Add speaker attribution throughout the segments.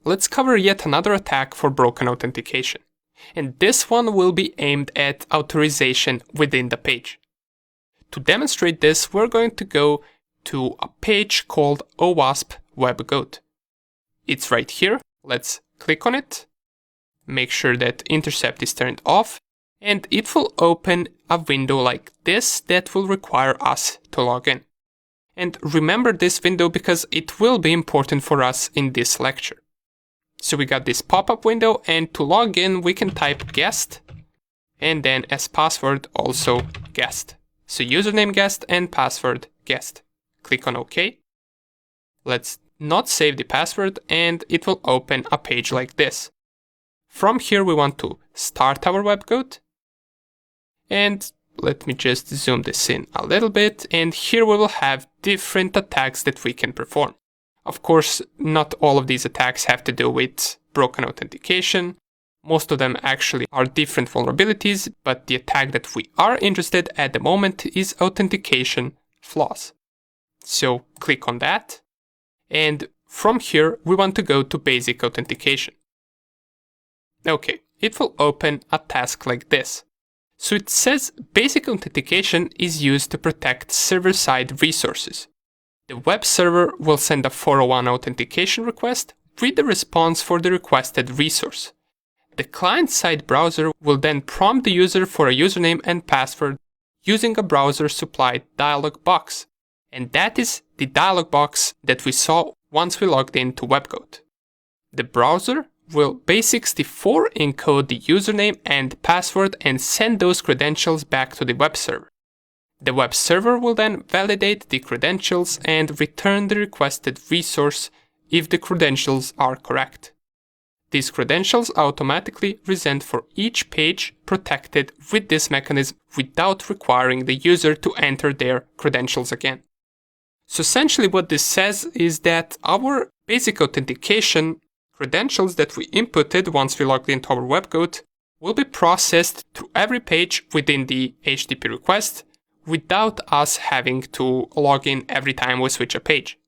Speaker 1: let's cover yet another attack for broken authentication. And this one will be aimed at authorization within the page. To demonstrate this, we're going to go to a page called OWASP WebGoat. It's right here. Let's click on it. Make sure that intercept is turned off, and it will open a window like this that will require us to log in. And remember this window because it will be important for us in this lecture. So we got this pop-up window, and to log in we can type guest and then as password also guest. So username guest and password guest. Click on OK. Let's not save the password and it will open a page like this. From here we want to start our WebGoat. And let me just zoom this in a little bit, and here we will have different attacks that we can perform. Of course, not all of these attacks have to do with broken authentication. Most of them actually are different vulnerabilities, but the attack that we are interested at the moment is authentication flaws. So click on that, and from here we want to go to basic authentication. Okay, it will open a task like this. So it says basic authentication is used to protect server-side resources. The web server will send a 401 authentication request with the response for the requested resource. The client-side browser will then prompt the user for a username and password using a browser-supplied dialog box. And that is the dialog box that we saw once we logged into WebGoat. The browser will base64 encode the username and password and send those credentials back to the web server. The web server will then validate the credentials and return the requested resource if the credentials are correct. These credentials automatically resend for each page protected with this mechanism without requiring the user to enter their credentials again. So essentially what this says is that our basic authentication credentials that we inputted once we logged into our WebGoat will be processed through every page within the HTTP request without us having to log in every time we switch a page.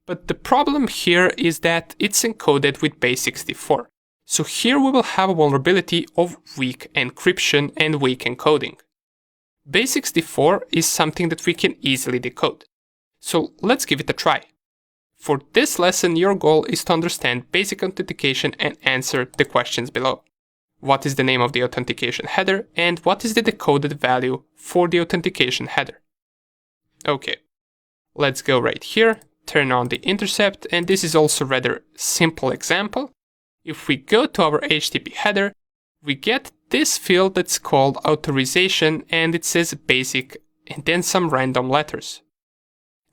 Speaker 1: But the problem here is that it's encoded with base64. So here we will have a vulnerability of weak encryption and weak encoding. Base64 is something that we can easily decode. So let's give it a try. For this lesson, your goal is to understand basic authentication and answer the questions below. What is the name of the authentication header, and what is the decoded value for the authentication header? Okay, let's go right here, turn on the intercept, and this is also a rather simple example. If we go to our HTTP header, we get this field that's called authorization, and it says basic and then some random letters.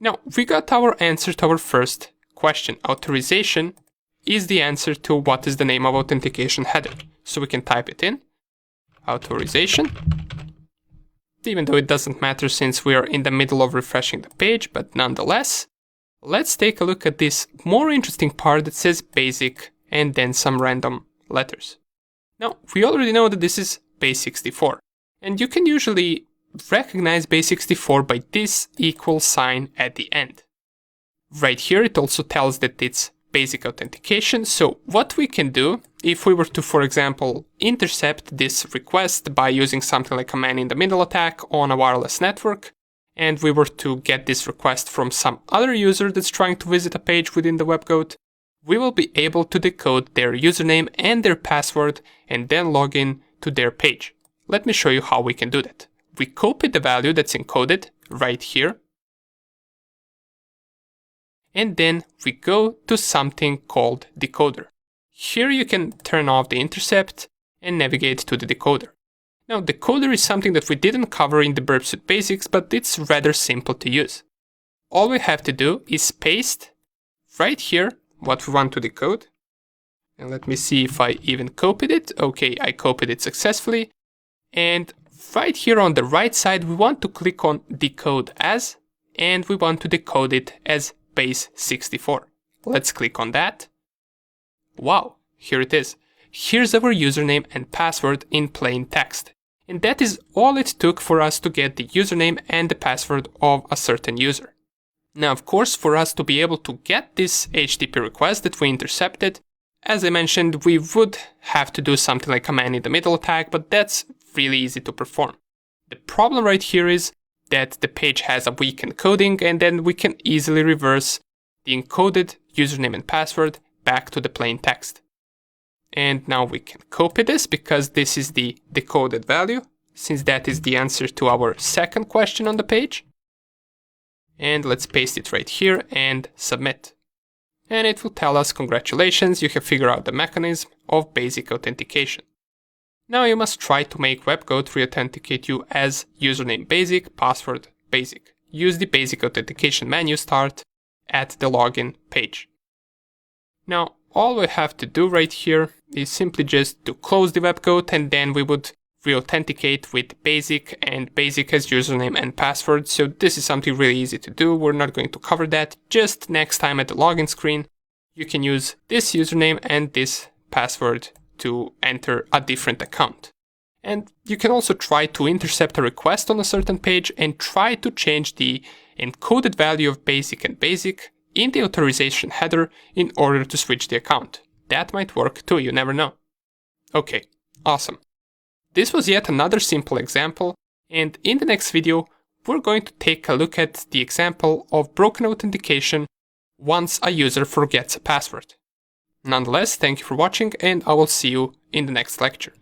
Speaker 1: Now, we got our answer to our first question. Authorization is the answer to what is the name of authentication header. So we can type it in, authorization, even though it doesn't matter since we are in the middle of refreshing the page, but nonetheless, let's take a look at this more interesting part that says basic and then some random letters. Now, we already know that this is base64, and you can usually recognize base64 by this equal sign at the end. Right here it also tells that it's basic authentication, so what we can do if we were to, for example, intercept this request by using something like a man-in-the-middle attack on a wireless network, and we were to get this request from some other user that's trying to visit a page within the WebGoat, we will be able to decode their username and their password and then log in to their page. Let me show you how we can do that. We copy the value that's encoded right here, and then we go to something called decoder. Here you can turn off the intercept and navigate to the decoder. Now, decoder is something that we didn't cover in the Burp Suite Basics, but it's rather simple to use. All we have to do is paste right here what we want to decode. And let me see if I even copied it. Okay, I copied it successfully. And right here on the right side, we want to click on decode as, and we want to decode it as base64. Let's click on that. Wow, here it is. Here's our username and password in plain text. And that is all it took for us to get the username and the password of a certain user. Now, of course, for us to be able to get this HTTP request that we intercepted, As I mentioned, we would have to do something like a man in the middle attack, but that's really easy to perform. The problem right here is that the page has a weak encoding, and then we can easily reverse the encoded username and password back to the plain text. And now we can copy this because this is the decoded value, since that is the answer to our second question on the page. And let's paste it right here and submit. And it will tell us, congratulations, you have figured out the mechanism of basic authentication. Now you must try to make WebGoat re-authenticate you as username basic, password basic. Use the basic authentication menu start at the login page. Now all we have to do right here is simply just to close the WebGoat, and then we would re-authenticate with basic and basic as username and password. So this is something really easy to do. We're not going to cover that. Just next time at the login screen, you can use this username and this password to enter a different account. And you can also try to intercept a request on a certain page and try to change the encoded value of basic and basic in the authorization header in order to switch the account. That might work too, you never know. Okay, awesome. This was yet another simple example, and in the next video, we're going to take a look at the example of broken authentication once a user forgets a password. Nonetheless, thank you for watching, and I will see you in the next lecture.